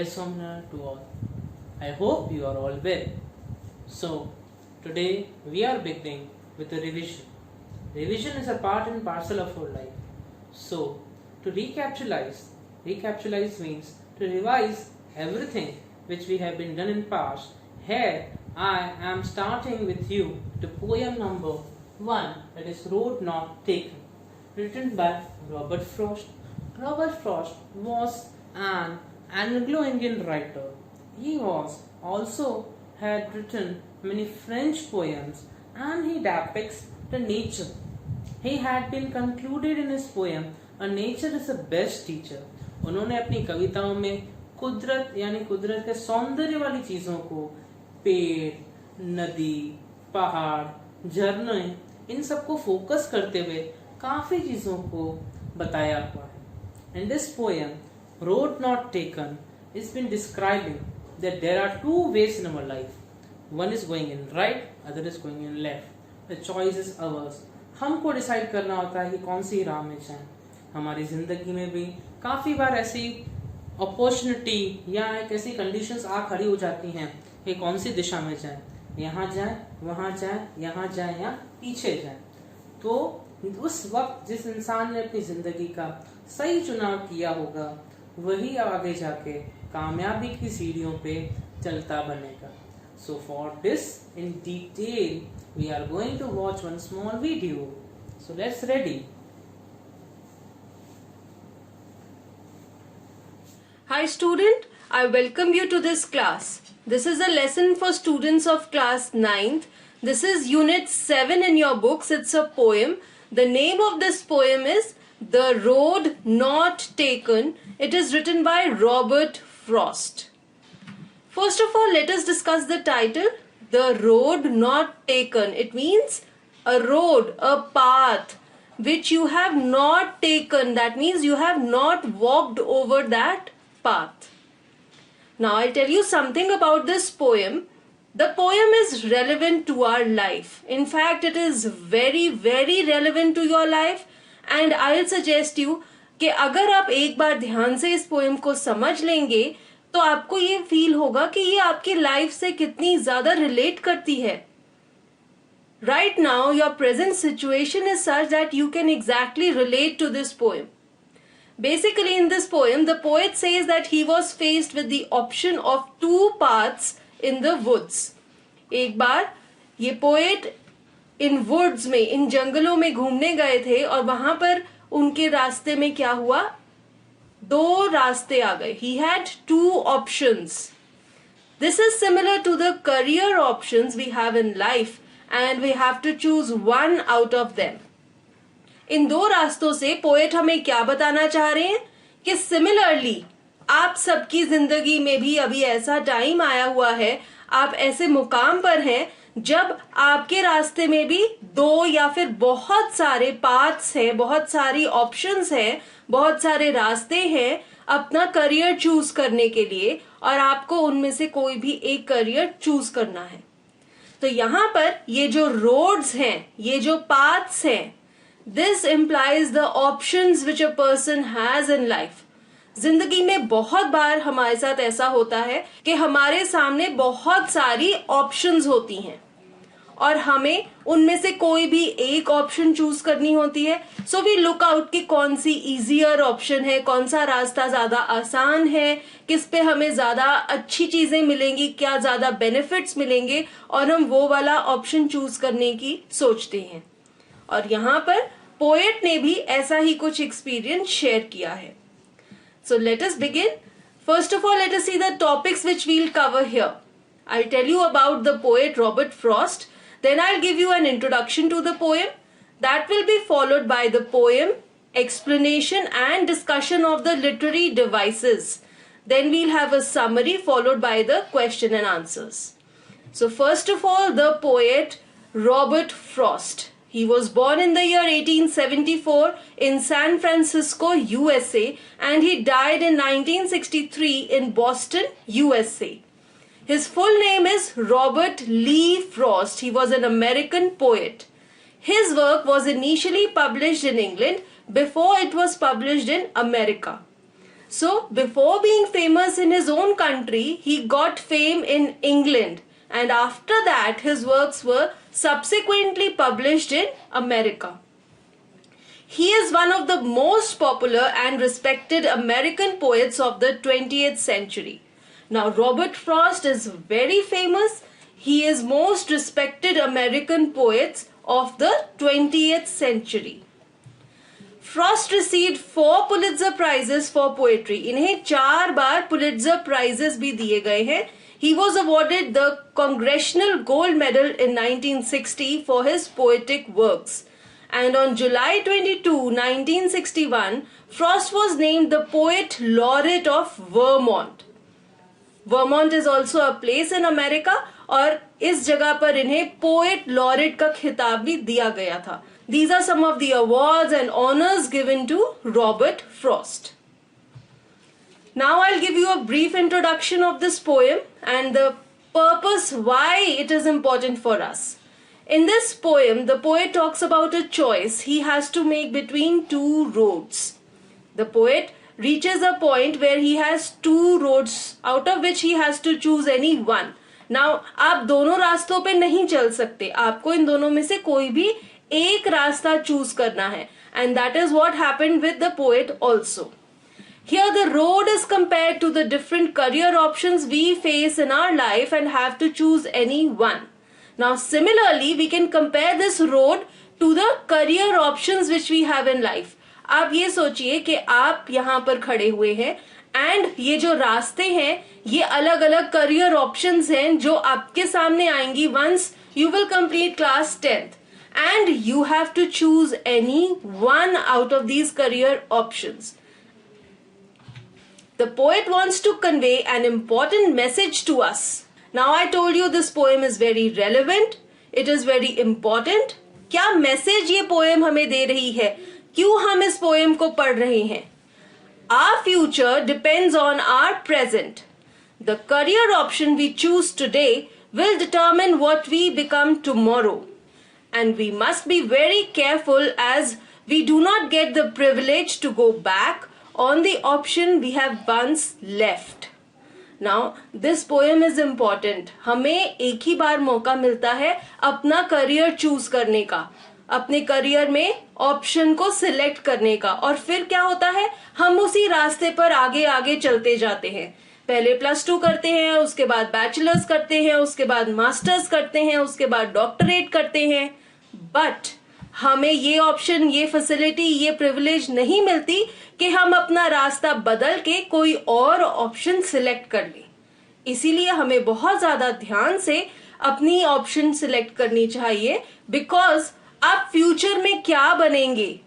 Jai Somnath to all. I hope you are all well. So, today we are beginning with a revision. Revision is a part and parcel of our life. So, to recapitalize means to revise everything which we have been done in past. Here I am starting with you the poem number 1, that is Road Not Taken, written by Robert Frost. Robert Frost was an Anglo-Indian writer. He was also had written many French poems and he depicts the nature. He had been concluded in his poem, a nature is the best teacher. उन्होंने अपनी कविताओं में कुदरत यानी कुदरत के सौंदर्य वाली चीजों को, पेड़, नदी, पहाड़, झरने, इन सबको फोकस करते हुए काफी चीजों को बताया हुआ है. In this poem, Road Not Taken is been describing that there are two ways in our life. One is going in right, other is going in left. The choice is ours. हमको decide करना होता है कि कौन सी राह में जाएं. हमारी जिंदगी में भी काफी बार ऐसी अपॉर्चुनिटी या एक ऐसी कंडीशंस आ खड़ी हो जाती हैं कि कौन सी दिशा में जाएं, यहाँ जाएं, वहाँ जाएं, यहाँ जाएं या पीछे जाएं. तो उस वक्त जिस इंसान ने अपनी जिंदगी का सही चुनाव किया होगा वही आगे जाके कामयाबी की सीढ़ियों पे चलता बनेगा. So for this in detail we are going to watch one small video. So let's ready. Hi student, I welcome you to this class. This is a lesson for students of class 9th. This is unit 7 in your books. It's a poem. The name of this poem is The Road Not Taken. It is written by Robert Frost. First of all, let us discuss the title. The Road Not Taken. It means a road, a path which you have not taken. That means you have not walked over that path. Now I'll tell you something about this poem. The poem is relevant to our life. In fact, it is very, very relevant to your life. And I'll suggest you कि अगर आप एक बार ध्यान से इस poem को समझ लेंगे तो आपको ये फील होगा कि ये आपकी लाइफ से कितनी ज्यादा रिलेट करती है. Right now, your present situation is such that you can exactly relate to this poem. Basically, in this poem, the poet says that he was faced with the option of two paths in the woods. एक बार ये poet in woods में, इन जंगलों में घूमने गए थे और वहां पर उनके रास्ते में क्या हुआ, दो रास्ते आ गए. He had two options. This is similar to the career options we have in life and we have to choose one out of them. इन दो रास्तों से पोएट हमें क्या बताना चाह रहे हैं कि सिमिलरली आप सबकी जिंदगी में भी अभी ऐसा टाइम आया हुआ है, आप ऐसे मुकाम पर हैं जब आपके रास्ते में भी दो या फिर बहुत सारे पाथ्स हैं, बहुत सारी ऑप्शंस हैं, बहुत सारे रास्ते हैं अपना करियर चूज करने के लिए और आपको उनमें से कोई भी एक करियर चूज करना है. तो यहाँ पर ये जो रोड्स हैं, ये जो पाथ्स हैं, this implies the options which a person has in life. जिंदगी में बहुत बार हमारे साथ ऐसा होता है कि हमारे सामने बहुत सारी ऑप्शंस होती हैं और हमें उनमें से कोई भी एक ऑप्शन चूज करनी होती है. सो वी लुक आउट कि कौन सी इजियर ऑप्शन है, कौन सा रास्ता ज्यादा आसान है, किस पे हमें ज्यादा अच्छी चीजें मिलेंगी, क्या ज्यादा बेनिफिट्स मिलेंगे और हम वो वाला ऑप्शन चूज करने की सोचते हैं. और यहाँ पर पोएट ने भी ऐसा ही कुछ एक्सपीरियंस शेयर किया है. So let us begin. First of all, let us see the topics which we'll cover here. I'll tell you about the poet Robert Frost. Then I'll give you an introduction to the poem. That will be followed by the poem, explanation and discussion of the literary devices. Then we'll have a summary followed by the question and answers. So first of all, the poet Robert Frost. He was born in the year 1874 in San Francisco, USA, and he died in 1963 in Boston, USA. His full name is Robert Lee Frost. He was an American poet. His work was initially published in England before it was published in America. So, before being famous in his own country, he got fame in England, and after that, his works were subsequently published in America. He is one of the most popular and respected American poets of the 20th century. Now, Robert Frost is very famous. He is most respected American poet of the 20th century. Frost received 4 Pulitzer Prizes for poetry. इन्हें 4 बार Pulitzer Prizes भी दिए गए हैं. He was awarded the Congressional Gold Medal in 1960 for his poetic works. And on July 22, 1961, Frost was named the Poet Laureate of Vermont. Vermont is also a place in America और इस जगह पर इन्हें Poet Laureate का खिताब भी दिया गया था. These are some of the awards and honors given to Robert Frost. Now I'll give you a brief introduction of this poem and the purpose why it is important for us. In this poem, the poet talks about a choice he has to make between 2 roads. The poet reaches a point where he has 2 roads out of which he has to choose any one. Now, आप दोनों रास्तों पे नहीं चल सकते. आपको इन दोनों में से कोई भी एक रास्ता चूज करना है. And that is what happened with the poet also. Here the road is compared to the different career options we face in our life and have to choose any one. Now similarly we can compare this road to the career options which we have in life. आप ये सोचिए कि आप यहाँ पर खड़े हुए हैं एंड ये जो रास्ते हैं ये अलग अलग करियर ऑप्शंस हैं जो आपके सामने आएंगी once you will complete class 10th. And you have to choose any one out of these career options. The poet wants to convey an important message to us. Now I told you this poem is very relevant. It is very important. क्या message ये poem हमें दे रही है? क्यों हम इस poem को पढ़ रहे हैं? Our future depends on our present. The career option we choose today will determine what we become tomorrow. And we must be very careful as we do not get the privilege to go back on the option we have once left. Now, this poem is important. हमें एक ही बार मौका मिलता है अपना career choose करने का, अपने career में ऑप्शन को सिलेक्ट करने का, और फिर क्या होता है हम उसी रास्ते पर आगे आगे चलते जाते हैं. पहले +2 करते हैं, उसके बाद बैचलर्स करते हैं, उसके बाद मास्टर्स करते हैं, उसके बाद डॉक्टरेट करते हैं. बट हमें ये ऑप्शन, ये फैसिलिटी, ये प्रिविलेज नहीं मिलती कि हम अपना रास्ता बदल के कोई और ऑप्शन सिलेक्ट कर लें. इसीलिए हमें बहुत ज्यादा ध्यान से अपनी ऑप्शन सिलेक्ट करनी चाहिए, बिकॉज आप फ्यूचर में क्या बनेंगे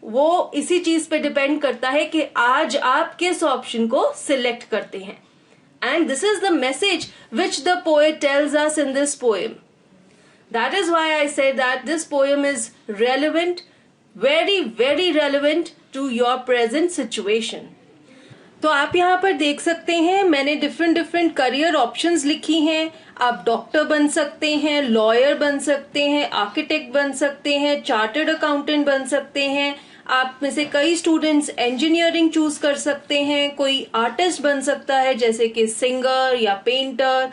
वो इसी चीज पे डिपेंड करता है कि आज आप किस ऑप्शन को सिलेक्ट करते हैं. And this is the message which the poet tells us in this poem. That is why I said that this poem is relevant, very, very relevant to your present situation. तो आप यहाँ पर देख सकते हैं मैंने डिफरेंट करियर ऑप्शंस लिखी हैं. आप डॉक्टर बन सकते हैं, लॉयर बन सकते हैं, आर्किटेक्ट बन सकते हैं, चार्टर्ड अकाउंटेंट बन सकते हैं. आप में से कई स्टूडेंट्स इंजीनियरिंग चूज कर सकते हैं, कोई आर्टिस्ट बन सकता है जैसे कि सिंगर या पेंटर,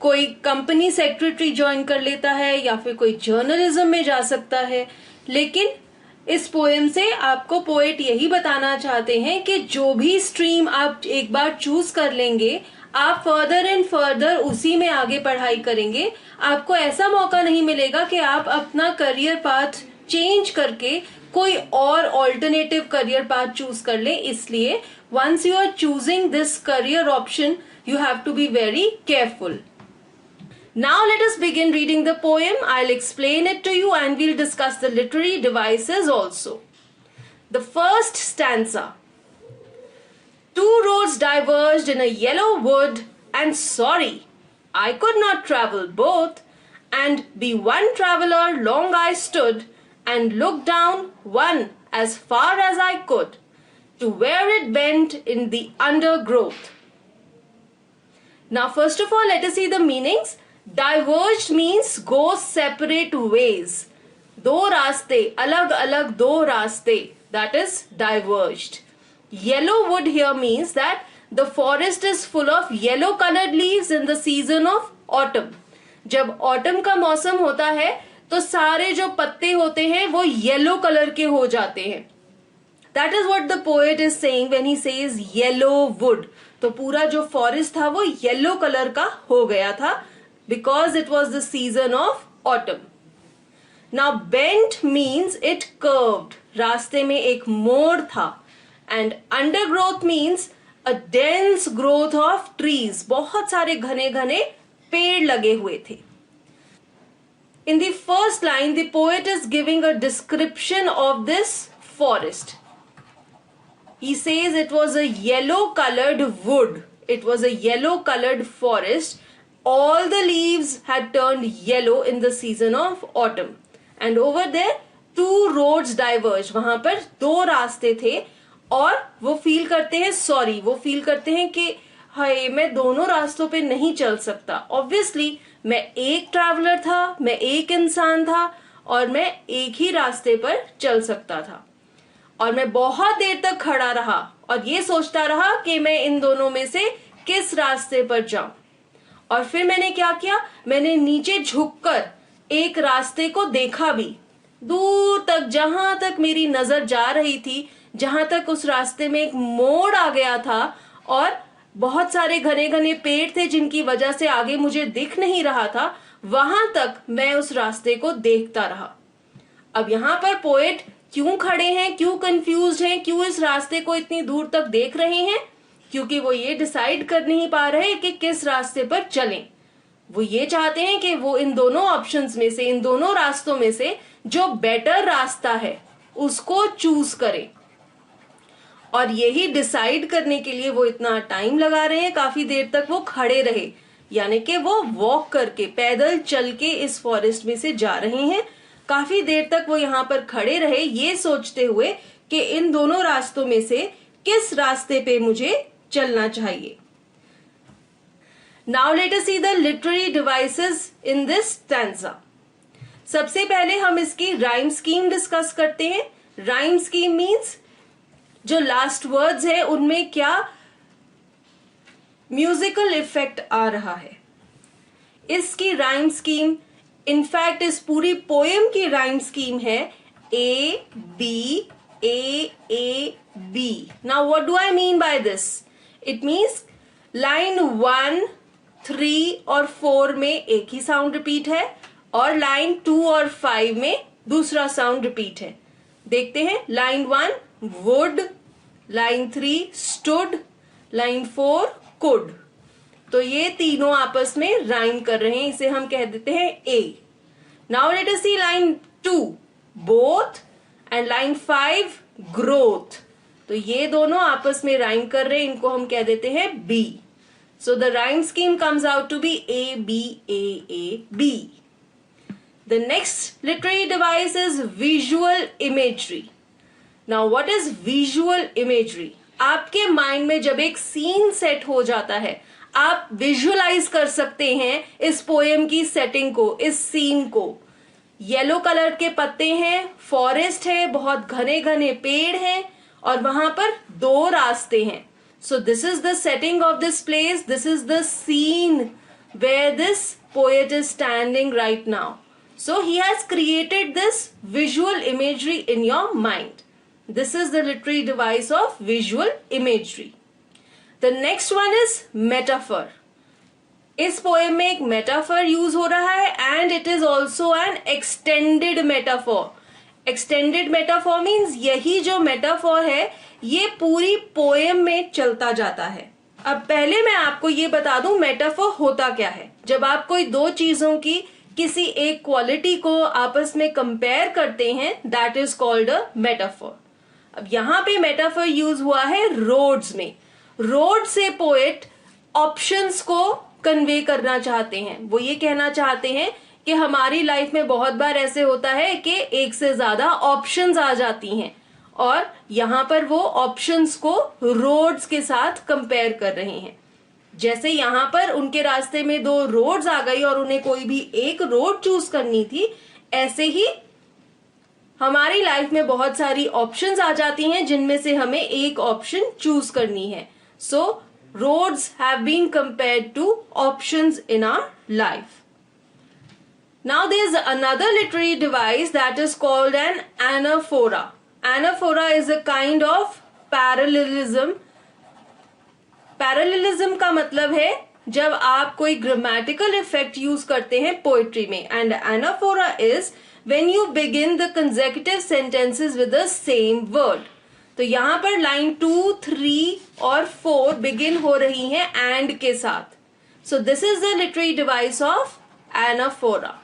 कोई कंपनी सेक्रेटरी ज्वाइन कर लेता है, या फिर कोई जर्नलिज्म में जा सकता है. लेकिन इस पोएम से आपको पोएट यही बताना चाहते हैं कि जो भी स्ट्रीम आप एक बार चूज कर लेंगे, आप फर्दर एंड फर्दर उसी में आगे पढ़ाई करेंगे. आपको ऐसा मौका नहीं मिलेगा कि आप अपना करियर पाथ चेंज करके कोई और ऑल्टरनेटिव करियर पाथ चूज कर ले. इसलिए once you are choosing this career option you have to be very careful. Now let us begin reading the poem. I'll explain it to you and we'll discuss the literary devices also. The first stanza. 2 roads diverged in a yellow wood, and sorry, I could not travel both, and be one traveler long I stood, and looked down one as far as I could, to where it bent in the undergrowth. Now first of all, let us see the meanings. Diverged means go separate ways. दो रास्ते, अलग अलग दो रास्ते, that is diverged. Yellow wood here means that the forest is full of yellow colored leaves in the season of autumn. जब autumn का मौसम होता है तो सारे जो पत्ते होते हैं वो येलो कलर के हो जाते हैं. That is what the poet is saying when he says yellow wood. तो पूरा जो फॉरेस्ट था वो येलो कलर का हो गया था because it was the season of autumn. Now bent means it curved. रास्ते में एक मोड़ था. And undergrowth means a dense growth of trees. बहुत सारे घने घने पेड़ लगे हुए थे. In the first line, the poet is giving a description of this forest. He says it was a yellow colored wood. It was a yellow colored forest. All the leaves had turned yellow in the season of autumn. And over there, two roads diverged. वहां पर दो रास्ते थे और वो feel करते हैं कि हाय मैं दोनों रास्तों पे नहीं चल सकता. Obviously, मैं एक ट्रैवलर था, मैं एक इंसान था और मैं एक ही रास्ते पर चल सकता था. और मैं बहुत देर तक खड़ा रहा और ये सोचता रहा कि मैं इन दोनों में से किस रास्ते पर जाऊं. और फिर मैंने क्या किया, मैंने नीचे झुककर एक रास्ते को देखा भी. दूर तक जहां तक मेरी नजर जा रही थी, जहां तक उस रास्ते में एक मोड़ आ गया था और बहुत सारे घने घने पेड़ थे जिनकी वजह से आगे मुझे दिख नहीं रहा था, वहां तक मैं उस रास्ते को देखता रहा. अब यहाँ पर पोएट क्यों खड़े हैं, क्यों कंफ्यूज्ड हैं, क्यों इस रास्ते को इतनी दूर तक देख रहे हैं? क्योंकि वो ये डिसाइड कर नहीं पा रहे कि किस रास्ते पर चलें. वो ये चाहते हैं कि वो इन दोनों ऑप्शंस में से, इन दोनों रास्तों में से जो बेटर रास्ता है उसको चूज करें. और यही डिसाइड करने के लिए वो इतना टाइम लगा रहे हैं. काफी देर तक वो खड़े रहे, यानी कि वो वॉक करके, पैदल चल के इस फॉरेस्ट में से जा रहे हैं. काफी देर तक वो यहाँ पर खड़े रहे ये सोचते हुए कि इन दोनों रास्तों में से किस रास्ते पे मुझे चलना चाहिए. Now let us see the literary devices in this stanza. सबसे पहले हम इसकी राइम स्कीम डिस्कस करते हैं. राइम स्कीम मीन्स जो लास्ट वर्ड्स है उनमें क्या म्यूजिकल इफेक्ट आ रहा है. इसकी राइम स्कीम इनफैक्ट इस पूरी पोएम की राइम स्कीम है A B A A B. Now what do I mean by this? It means line 1, 3 और 4 में एक ही साउंड रिपीट है और लाइन 2 और 5 में दूसरा साउंड रिपीट है. देखते हैं. Line 1 would, line 3 stood, line 4 could. तो ये तीनों आपस में राइम कर रहे हैं. इसे हम कह देते हैं A. Now let us see line 2 both and line 5 growth. तो ये दोनों आपस में राइम कर रहे हैं. इनको हम कह देते हैं B. So the rhyme scheme comes out to be A B A B. The next literary device is visual imagery. Now what is visual imagery? आपके माइंड में जब एक सीन सेट हो जाता है, आप विजुअलाइज कर सकते हैं इस पोएम की सेटिंग को, इस सीन को. येलो कलर के पत्ते हैं, फॉरेस्ट है, बहुत घने घने पेड़ हैं और वहां पर दो रास्ते हैं. So this is the setting of this place. This is the scene where this poet is standing right now. So he has created this visual imagery in your mind. This is the literary device of visual imagery. The next one is metaphor. इस poem में एक metaphor use हो रहा है and it is also an extended metaphor. Extended metaphor means यही जो metaphor है ये पूरी पोएम में चलता जाता है. अब पहले मैं आपको ये बता दूं metaphor होता क्या है. जब आप कोई दो चीजों की किसी एक क्वालिटी को आपस में कंपेयर करते हैं that is called a metaphor. अब यहां पे मेटाफर यूज हुआ है रोड्स में. रोड से पोएट ऑप्शंस को कन्वे करना चाहते हैं. वो ये कहना चाहते हैं कि हमारी लाइफ में बहुत बार ऐसे होता है कि एक से ज्यादा ऑप्शंस आ जाती हैं और यहां पर वो ऑप्शंस को रोड्स के साथ कंपेयर कर रहे हैं. जैसे यहां पर उनके रास्ते में दो रोड्स आ गई और उन्हें कोई भी एक रोड चूज करनी थी, ऐसे ही हमारी लाइफ में बहुत सारी ऑप्शंस आ जाती हैं जिनमें से हमें एक ऑप्शन चूज करनी है. सो roads have been compared to options in our life. Now there's another literary device that is called an anaphora. Anaphora is a kind of parallelism. Parallelism का मतलब है जब आप कोई grammatical effect यूज करते हैं poetry में. And anaphora is when you begin the consecutive sentences with the same word. तो यहाँ पर लाइन 2, 3 और 4 बिगिन हो रही हैं and के साथ. So this is the literary device of anaphora.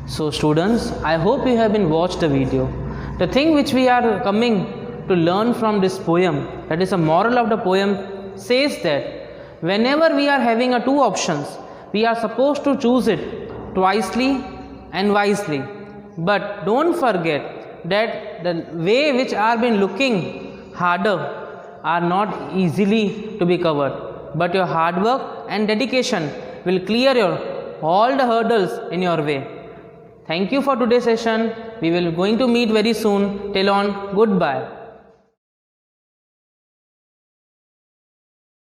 So students, I hope you have been watched the video. The thing which we are coming to learn from this poem, that is a moral of the poem, says that whenever we are having two options, we are supposed to choose it twicely and wisely. But don't forget that the way which are been looking harder are not easily to be covered. But your hard work and dedication will clear all the hurdles in your way. Thank you for today's session. We will going to meet very soon. Till on, goodbye.